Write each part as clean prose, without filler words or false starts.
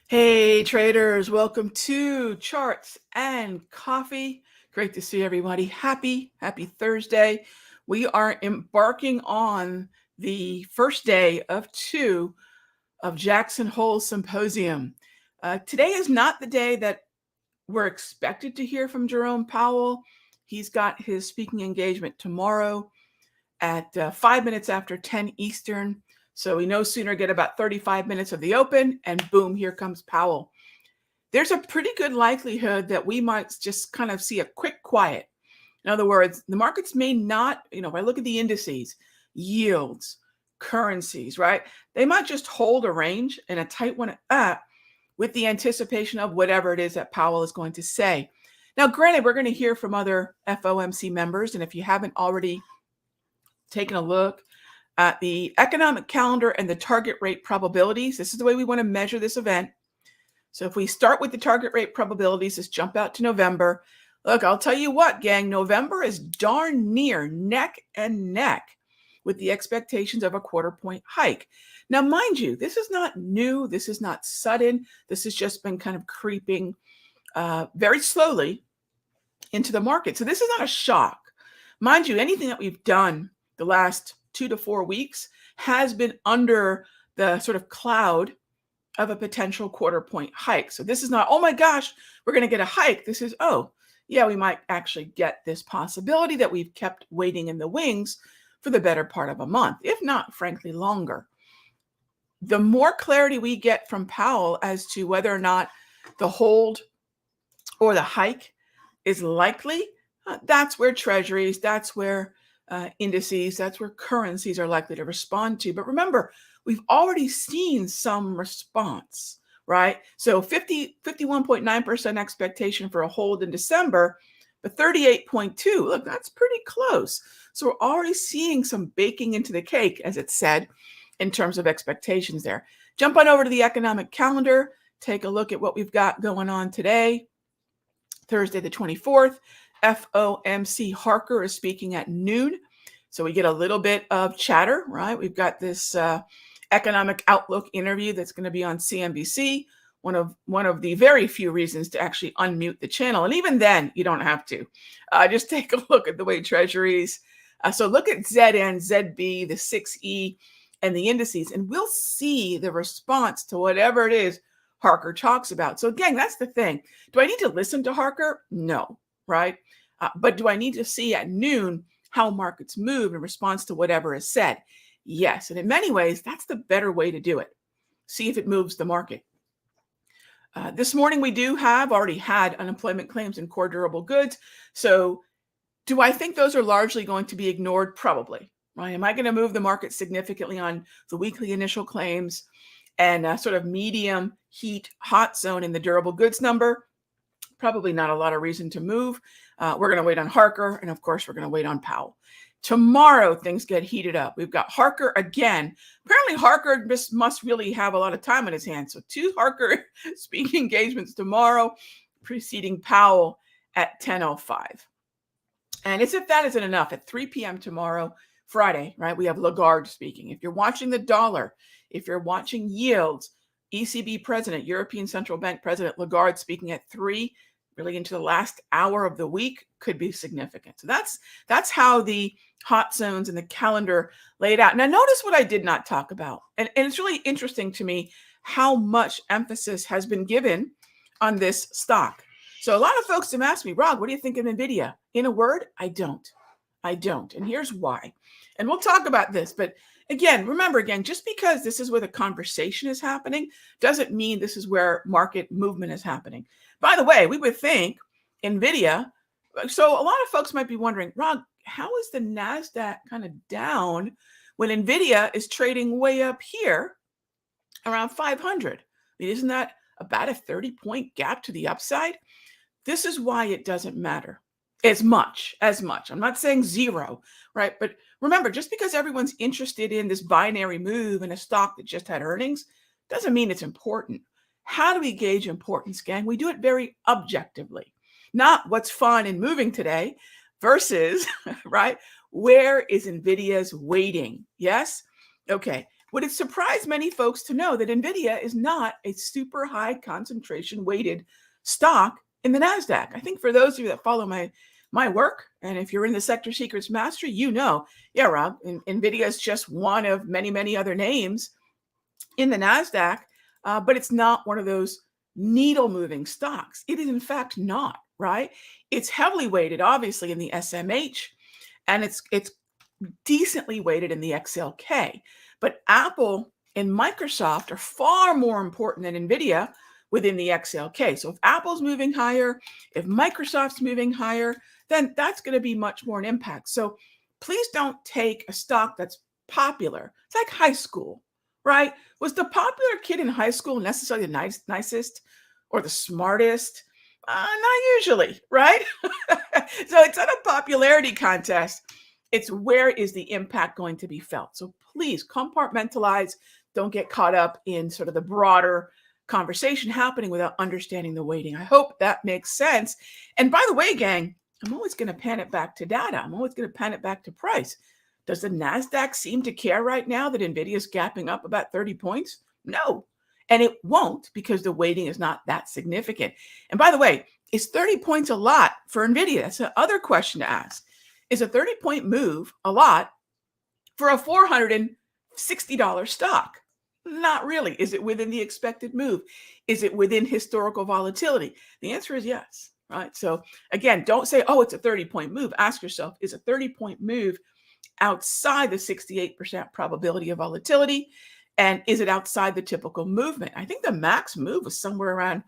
Hey traders, welcome to Charts and Coffee. Great to see everybody. Happy Thursday. We are embarking on the first day of 2 of Jackson Hole's symposium. Today is not the day that we're expected to hear from Jerome Powell. He's got his speaking engagement tomorrow at 5 minutes after 10 Eastern. So we no sooner get about 35 minutes of the open and boom, here comes Powell. There's a pretty good likelihood that we might just kind of see a quick quiet. In other words, the markets may not, if I look at the indices, yields, currencies, right? They might just hold a range and a tight one at that with the anticipation of whatever it is that Powell is going to say. Now, granted, we're going to hear from other FOMC members. And if you haven't already taken a look at the economic calendar and the target rate probabilities, this is the way we want to measure this event. So if we start with the target rate probabilities, let's jump out to November. Look, I'll tell you what, gang, November is darn near neck and neck with the expectations of a 1/4 point hike. Now, mind you, this is not new. This is not sudden. This has just been kind of creeping very slowly into the market. So this is not a shock. Mind you, anything that we've done the last 2 to 4 weeks has been under the sort of cloud of a potential 1/4 point hike. So this is not, oh my gosh, we're going to get a hike. This is, oh, yeah, we might actually get this possibility that we've kept waiting in the wings for the better part of a month, if not, frankly, longer. The more clarity we get from Powell as to whether or not the hold or the hike is likely, that's where treasuries, that's where indices, that's where currencies are likely to respond to. But remember, we've already seen some response, right? So 51.9% expectation for a hold in December, but 38.2, look, that's pretty close. So we're already seeing some baking into the cake, as it said, in terms of expectations there. Jump on over to the economic calendar, take a look at what we've got going on today, Thursday the 24th. FOMC Harker is speaking at noon. So we get a little bit of chatter, right? We've got this economic outlook interview that's going to be on CNBC, one of the very few reasons to actually unmute the channel. And even then, you don't have to. Just take a look at the way treasuries. So look at ZN, ZB, the 6E, and the indices, and we'll see the response to whatever it is Harker talks about. So again, that's the thing. Do I need to listen to Harker? No, right? But do I need to see at noon how markets move in response to whatever is said? Yes. And in many ways, that's the better way to do it. See if it moves the market. This morning, we already had unemployment claims and core durable goods. So do I think those are largely going to be ignored? Probably, right? Am I going to move the market significantly on the weekly initial claims and sort of medium heat hot zone in the durable goods number? Probably not a lot of reason to move. We're going to wait on Harker. And of course, we're going to wait on Powell. Tomorrow, things get heated up. We've got Harker again. Apparently, Harker just must really have a lot of time on his hands. So 2 Harker speaking engagements tomorrow, preceding Powell at 10:05. And as if that isn't enough, at 3 p.m. tomorrow, Friday, right, we have Lagarde speaking. If you're watching the dollar, if you're watching yields, ECB president, European Central Bank President Lagarde speaking at 3, really into the last hour of the week, could be significant. So that's how the hot zones and the calendar laid out. Now, notice what I did not talk about. And it's really interesting to me how much emphasis has been given on this stock. So a lot of folks have asked me, Rog, what do you think of Nvidia? In a word, I don't. And here's why. And we'll talk about this. But again, remember, just because this is where the conversation is happening doesn't mean this is where market movement is happening. By the way, we would think Nvidia. So a lot of folks might be wondering, Rog, how is the NASDAQ kind of down when Nvidia is trading way up here around 500? I mean, isn't that about a 30-point gap to the upside? This is why it doesn't matter as much. I'm not saying zero, right? But remember, just because everyone's interested in this binary move in a stock that just had earnings doesn't mean it's important. How do we gauge importance, gang? We do it very objectively, not what's fun and moving today versus, right? Where is Nvidia's weighting? Yes? Okay. Would it surprise many folks to know that Nvidia is not a super high concentration weighted stock in the NASDAQ? I think for those of you that follow my work, and if you're in the Sector Secrets Mastery, you know, yeah, Rob, Nvidia is just one of many, many other names in the NASDAQ, but it's not one of those needle moving stocks. It is, in fact, not, right? It's heavily weighted, obviously, in the SMH, and it's decently weighted in the XLK. But Apple and Microsoft are far more important than Nvidia within the XLK. So if Apple's moving higher, if Microsoft's moving higher, then that's going to be much more an impact. So please don't take a stock that's popular. It's like high school, right? Was the popular kid in high school necessarily the nicest or the smartest? Not usually, right? So it's not a popularity contest. It's where is the impact going to be felt? So please compartmentalize. Don't get caught up in sort of the broader conversation happening without understanding the weighting. I hope that makes sense. And by the way, gang, I'm always going to pan it back to data. I'm always going to pan it back to price. Does the NASDAQ seem to care right now that Nvidia is gapping up about 30 points? No. And it won't because the weighting is not that significant. And by the way, is 30 points a lot for Nvidia? That's the other question to ask. Is a 30-point move a lot for a $460 stock? Not really. Is it within the expected move? Is it within historical volatility? The answer is yes, right? So again, don't say, oh, it's a 30-point move. Ask yourself, is a 30-point move outside the 68% probability of volatility? And is it outside the typical movement? I think the max move was somewhere around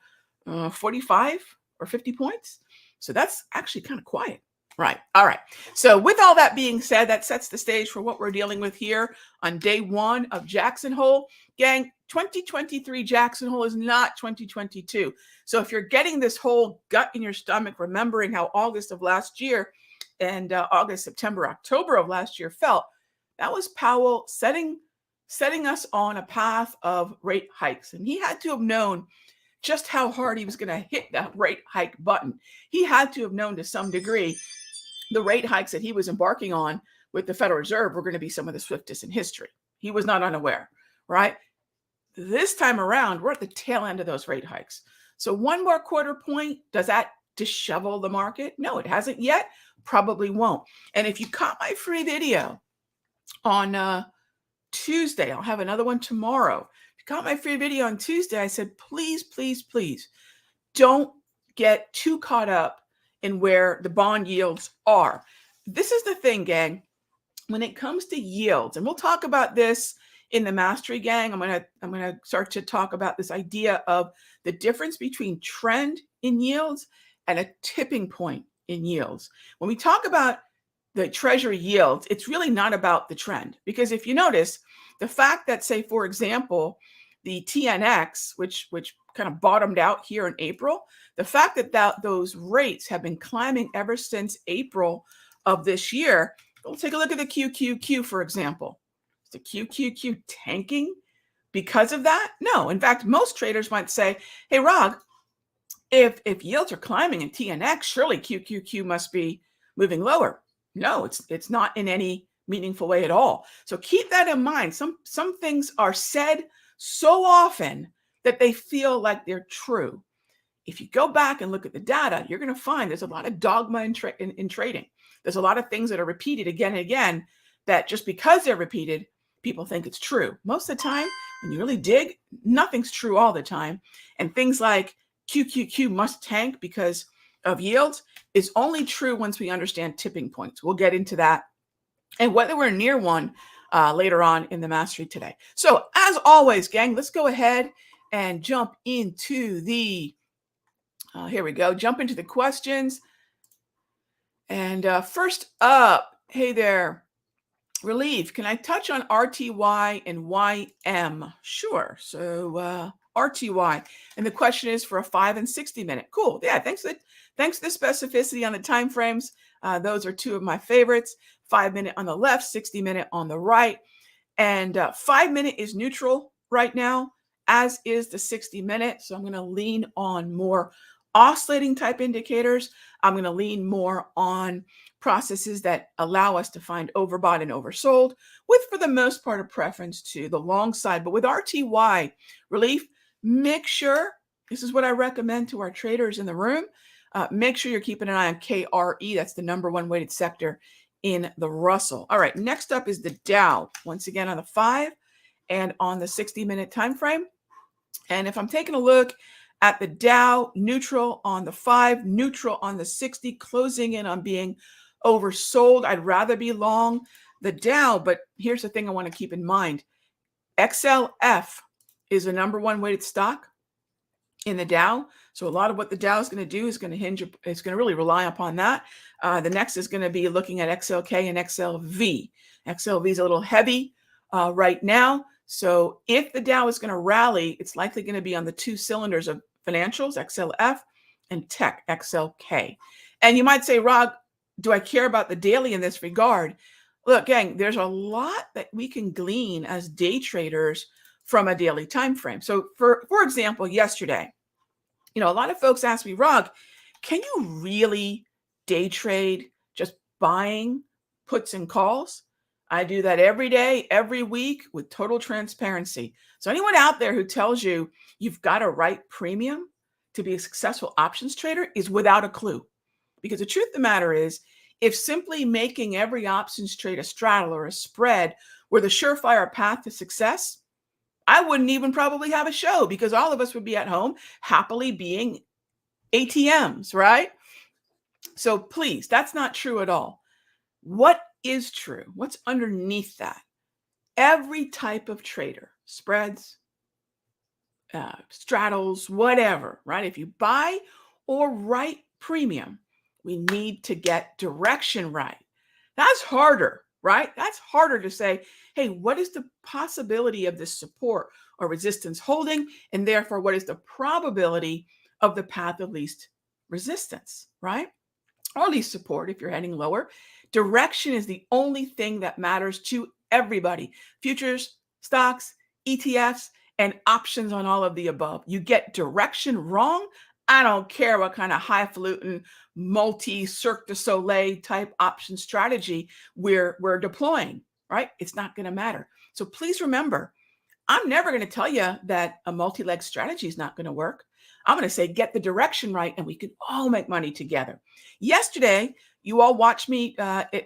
45 or 50 points. So that's actually kind of quiet. Right. All right. So with all that being said, that sets the stage for what we're dealing with here on day one of Jackson Hole. Gang, 2023 Jackson Hole is not 2022. So if you're getting this whole gut in your stomach, remembering how August of last year and August, September, October of last year felt, that was Powell setting us on a path of rate hikes. And he had to have known just how hard he was going to hit that rate hike button. He had to have known to some degree the rate hikes that he was embarking on with the Federal Reserve were going to be some of the swiftest in history. He was not unaware, right? This time around, we're at the tail end of those rate hikes. So one more quarter point, does that dishevel the market? No, it hasn't yet. Probably won't. And if you caught my free video on Tuesday, I'll have another one tomorrow. If you caught my free video on Tuesday, I said, please, please, please don't get too caught up in where the bond yields are. This is the thing, gang. When it comes to yields, and we'll talk about this in the Mastery Gang, I'm gonna start to talk about this idea of the difference between trend in yields and a tipping point in yields. When we talk about the Treasury yields, it's really not about the trend. Because if you notice, the fact that, say, for example, the TNX, which kind of bottomed out here in April, the fact that those rates have been climbing ever since April of this year. We'll take a look at the QQQ, for example. Is the QQQ tanking because of that? No. In fact, most traders might say, hey, Rog, if yields are climbing in TNX, surely QQQ must be moving lower. No, it's not in any meaningful way at all. So keep that in mind. Some things are said so often that they feel like they're true. If you go back and look at the data, you're going to find there's a lot of dogma in trading. There's a lot of things that are repeated again and again that just because they're repeated, people think it's true. Most of the time, when you really dig, nothing's true all the time. And things like QQQ must tank because of yields is only true once we understand tipping points. We'll get into that and whether we're near one later on in the Mastery today. So as always, gang, let's go ahead and jump into the, here we go, jump into the questions. And first up, hey there, Relief, can I touch on RTY and YM? Sure. So RTY. And the question is for a 5 and 60 minute. Cool. Yeah, thanks for the specificity on the time frames. Those are two of my favorites. 5 minute on the left, 60 minute on the right. And 5 minute is neutral right now, as is the 60 minute. So I'm going to lean on more oscillating type indicators. I'm going to lean more on processes that allow us to find overbought and oversold, with, for the most part, a preference to the long side. But with RTY relief, make sure, this is what I recommend to our traders in the room, make sure you're keeping an eye on KRE. That's the number one weighted sector in the Russell. All right, next up is the Dow, once again on the 5 and on the 60-minute time frame. And if I'm taking a look at the Dow, neutral on the 5, neutral on the 60, closing in on being oversold. I'd rather be long the Dow, but here's the thing I want to keep in mind. XLF is the number one weighted stock in the Dow. So a lot of what the Dow is going to do is going to it's going to really rely upon that. The next is going to be looking at XLK and XLV. XLV is a little heavy right now. So if the Dow is going to rally, it's likely going to be on the two cylinders of financials, XLF and tech, XLK. And you might say, Rog, do I care about the daily in this regard? Look, gang, there's a lot that we can glean as day traders from a daily time frame. So for example, yesterday, a lot of folks ask me, Rog, can you really day trade just buying puts and calls? I do that every day, every week with total transparency. So anyone out there who tells you you've got to write premium to be a successful options trader is without a clue. Because the truth of the matter is, if simply making every options trade a straddle or a spread were the surefire path to success, I wouldn't even probably have a show, because all of us would be at home happily being ATMs, right? So please, that's not true at all. What is true? What's underneath that? Every type of trader, spreads, straddles, whatever, right? If you buy or write premium, we need to get direction right. That's harder, right? That's harder to say, hey, what is the possibility of this support or resistance holding? And therefore, what is the probability of the path of least resistance, right? Or least support if you're heading lower. Direction is the only thing that matters to everybody. Futures, stocks, ETFs, and options on all of the above. You get direction wrong, I don't care what kind of highfalutin, multi-Cirque du Soleil type option strategy we're deploying, right? It's not going to matter. So please remember, I'm never going to tell you that a multi-leg strategy is not going to work. I'm going to say, get the direction right, and we can all make money together. Yesterday, you all watched me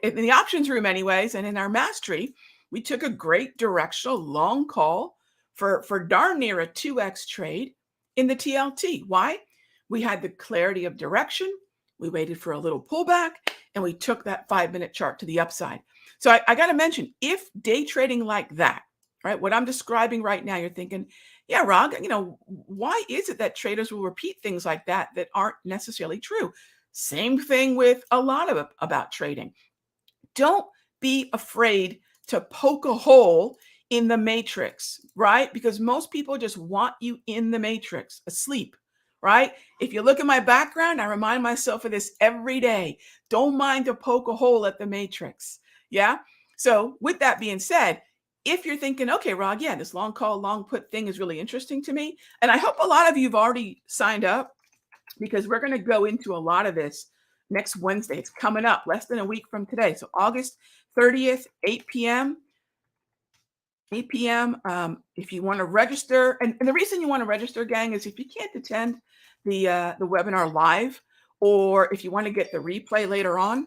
in the options room anyways, and in our mastery, we took a great directional long call for darn near a 2x trade in the TLT. Why? We had the clarity of direction. We waited for a little pullback, and we took that 5-minute chart to the upside. So I got to mention, if day trading like that, right, what I'm describing right now, you're thinking, yeah, Rog, why is it that traders will repeat things like that aren't necessarily true? Same thing with a lot of about trading. Don't be afraid to poke a hole in the matrix, right? Because most people just want you in the matrix, asleep, right? If you look at my background, I remind myself of this every day. Don't mind to poke a hole at the matrix. Yeah. So with that being said, if you're thinking, okay, Rog, yeah, this long call, long put thing is really interesting to me. And I hope a lot of you have already signed up, because we're going to go into a lot of this next Wednesday. It's coming up less than a week from today. So August 30th, 8 p.m. 8 p.m. If you want to register, and the reason you want to register, gang, is if you can't attend the webinar live, or if you want to get the replay later on,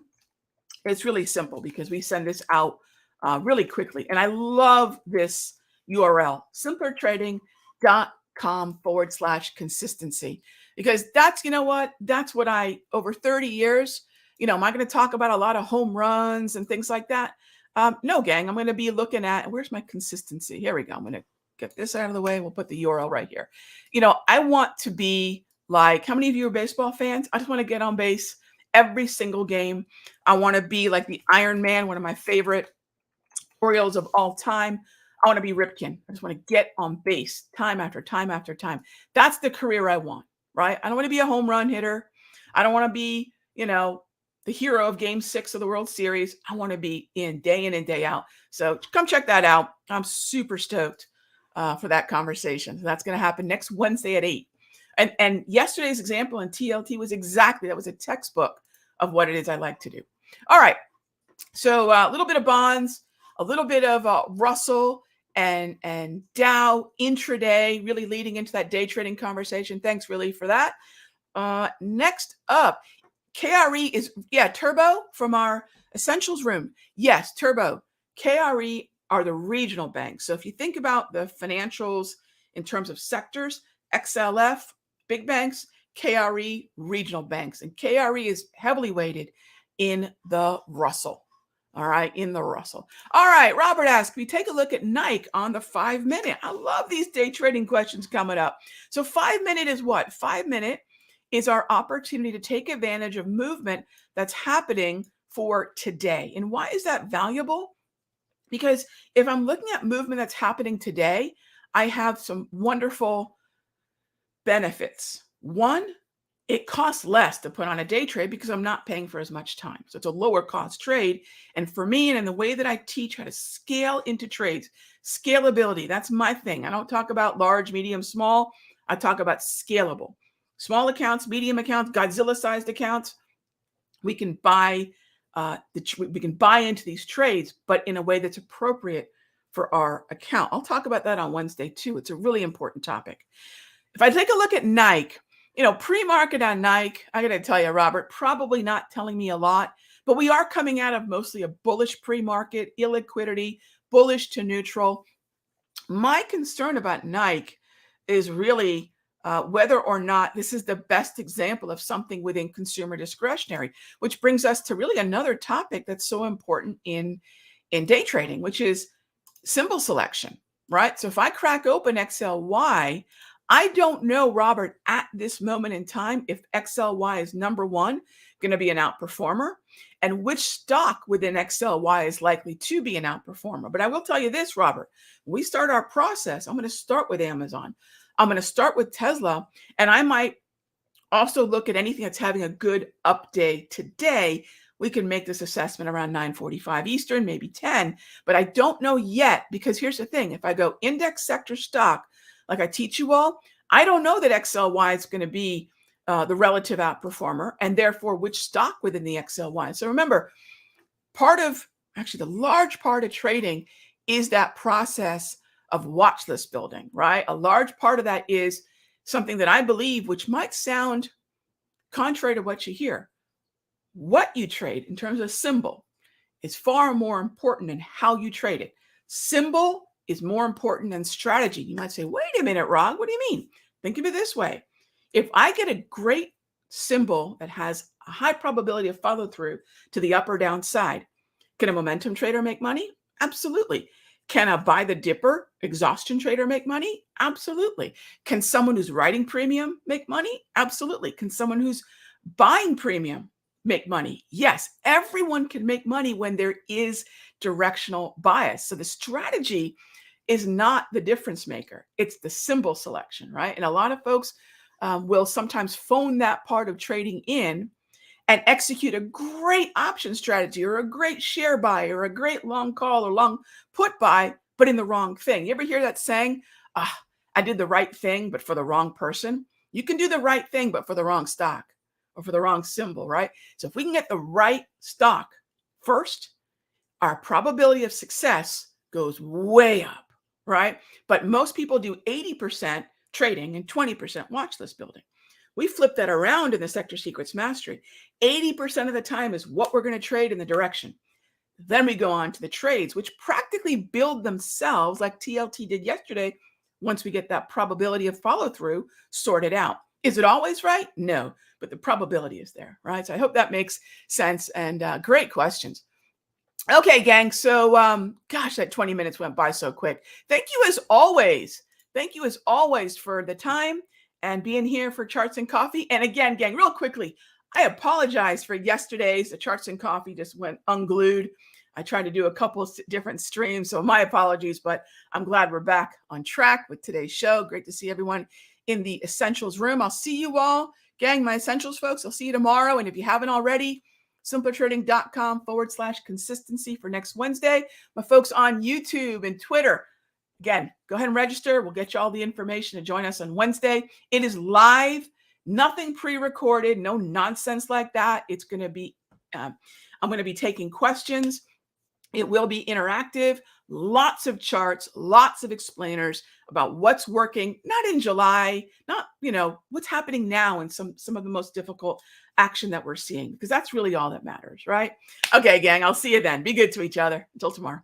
it's really simple, because we send this out really quickly. And I love this URL, simplertrading.com/consistency, because that's, that's what over 30 years, am I going to talk about a lot of home runs and things like that? No, gang, I'm going to be looking at, where's my consistency? Here we go. I'm going to get this out of the way. We'll put the URL right here. I want to be like, how many of you are baseball fans? I just want to get on base every single game. I want to be like the Iron Man, one of my favorite Orioles of all time. I want to be Ripken. I just want to get on base time after time after time. That's the career I want, right? I don't want to be a home run hitter. I don't want to be, the hero of game 6 of the World Series. I want to be in and day out. So come check that out. I'm super stoked for that conversation. So that's going to happen next Wednesday at 8. And yesterday's example in TLT was that was a textbook of what it is I like to do. All right. So a little bit of bonds, a little bit of Russell and Dow intraday, really leading into that day trading conversation. Thanks really for that. Next up, KRE is, Turbo from our essentials room. Yes, Turbo. KRE are the regional banks. So if you think about the financials in terms of sectors, XLF, big banks, KRE, regional banks. And KRE is heavily weighted in the Russell. All right, in the Russell. All right, Robert asked me, take a look at Nike on the 5-minute. I love these day trading questions coming up. So 5-minute is what? 5-minute is our opportunity to take advantage of movement that's happening for today. And why is that valuable? Because if I'm looking at movement that's happening today, I have some wonderful benefits. One, it costs less to put on a day trade because I'm not paying for as much time. So it's a lower cost trade. And for me, and in the way that I teach how to scale into trades, scalability, that's my thing. I don't talk about large, medium, small. I talk about scalable. Small accounts, medium accounts, Godzilla-sized accounts, we can buy into these trades, but in a way that's appropriate for our account. I'll talk about that on Wednesday too. It's a really important topic. If I take a look at Nike, pre-market on Nike, I got to tell you, Robert, probably not telling me a lot, but we are coming out of mostly a bullish pre-market, illiquidity, bullish to neutral. My concern about Nike is really whether or not this is the best example of something within consumer discretionary, which brings us to really another topic that's so important in day trading, which is symbol selection, right? So if I crack open XLY, I don't know, Robert, at this moment in time, if XLY is number one, going to be an outperformer, and which stock within XLY is likely to be an outperformer. But I will tell you this, Robert, when we start our process, I'm going to start with Amazon. I'm going to start with Tesla, and I might also look at anything that's having a good up day today. We can make this assessment around 9:45 Eastern, maybe 10, but I don't know yet, because here's the thing. If I go index sector stock, like I teach you all, I don't know that XLY is going to be the relative outperformer, and therefore which stock within the XLY. So remember, the large part of trading is that process of watch list building, right? A large part of that is something that I believe, which might sound contrary to what you hear. What you trade in terms of symbol is far more important than how you trade it. Symbol is more important than strategy. You might say, wait a minute, Rog, what do you mean? Think of it this way. If I get a great symbol that has a high probability of follow through to the up or down side, can a momentum trader make money? Absolutely. Can a buy the dipper exhaustion trader make money? Absolutely. Can someone who's writing premium make money? Absolutely. Can someone who's buying premium make money? Yes, everyone can make money when there is directional bias. So the strategy is not the difference maker. It's the symbol selection, right? And a lot of folks will sometimes phone that part of trading in and execute a great option strategy or a great share buy or a great long call or long put buy, but in the wrong thing. You ever hear that saying, I did the right thing, but for the wrong person? You can do the right thing, but for the wrong stock or for the wrong symbol, right? So if we can get the right stock first, our probability of success goes way up, right? But most people do 80% trading and 20% watch list building. We flip that around in the Sector Secrets Mastery. 80% of the time is what we're going to trade in the direction. Then we go on to the trades, which practically build themselves like TLT did yesterday once we get that probability of follow through sorted out. Is it always right? No, but the probability is there, right? So I hope that makes sense, and great questions. Okay, gang. So, that 20 minutes went by so quick. Thank you as always. Thank you as always for the time and being here for Charts and Coffee. And again, gang, real quickly, I apologize for yesterday's. The Charts and Coffee just went unglued. I tried to do a couple different streams, so my apologies, but I'm glad we're back on track with today's show. Great to see everyone in the Essentials room. I'll see you all, gang, my Essentials folks. I'll see you tomorrow. And if you haven't already, simplertrading.com/consistency for next Wednesday. My folks on YouTube and Twitter, again, go ahead and register. We'll get you all the information to join us on Wednesday. It is live, nothing pre-recorded, no nonsense like that. It's going to be, I'm going to be taking questions. It will be interactive, lots of charts, lots of explainers about what's working, not in July, not, what's happening now and some of the most difficult action that we're seeing, because that's really all that matters, right? Okay, gang, I'll see you then. Be good to each other. Until tomorrow.